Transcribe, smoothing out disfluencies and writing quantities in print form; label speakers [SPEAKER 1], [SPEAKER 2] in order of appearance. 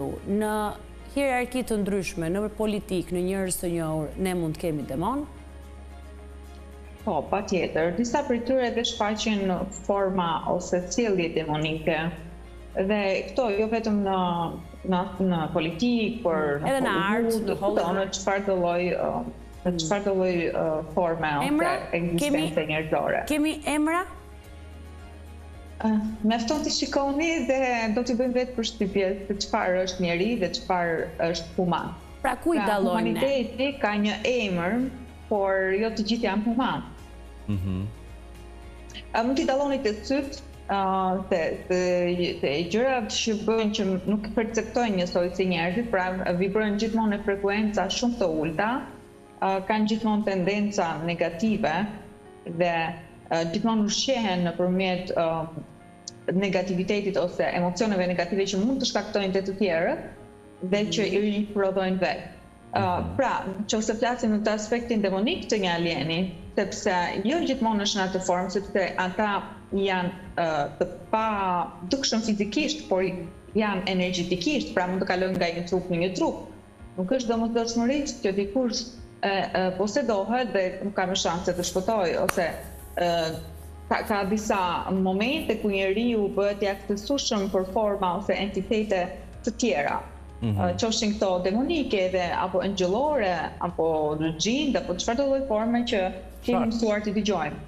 [SPEAKER 1] Në hierarki të ndryshme, në politik, në njerëz të njohur, ne mund të kemi demon?
[SPEAKER 2] Po, patjetër. Disa prej tyre edhe shfaqen forma ose sjellje demonike. Dhe këto jo vetëm në politikë, por
[SPEAKER 1] edhe në art, në Hollywood,
[SPEAKER 2] në çfarë do lloj forme ose ekzistence njerëzore.
[SPEAKER 1] Kemi emra?
[SPEAKER 2] Mjafton të shikoni dhe do t'i bëjmë vetë përshtypje se çfarë është njeri dhe çfarë është human.
[SPEAKER 1] Pra ku i dallojnë ne?
[SPEAKER 2] Humaniteti ka një emër, por jo të gjithë janë human. Mund t'i dalloni të syt, te gjërat që bëjnë që nuk perceptojnë njësoj si njerëzit, pra vibrojnë gjithmonë në frekuenca shumë të ulta, kanë gjithmonë tendenca negative dhe gjithmonë ushqehen nëpërmjet negativitetit ose emocioneve negative që mund të shkaktojnë të tjerët dhe që i prodhojnë vetë. Pra, nëse flasim në të aspektin demonik të një alieni, sepse jo gjithmonë është në atë formë, sepse ata janë të pa dukshëm fizikisht, por janë energjetikisht, pra mund të kalojnë nga një trup në një trup. Nuk është domosdoshmërisht që dikush posedohet dhe nuk ka më shanse të shpëtojë, ose ka disa momente ku njeriu bëhet i aksesueshëm për forma ose entitete të tjera. Qofshin këto demonike apo angjëllore, apo në xhind, apo çfarëdo lloj forme që kemi mësuar të dëgjojmë.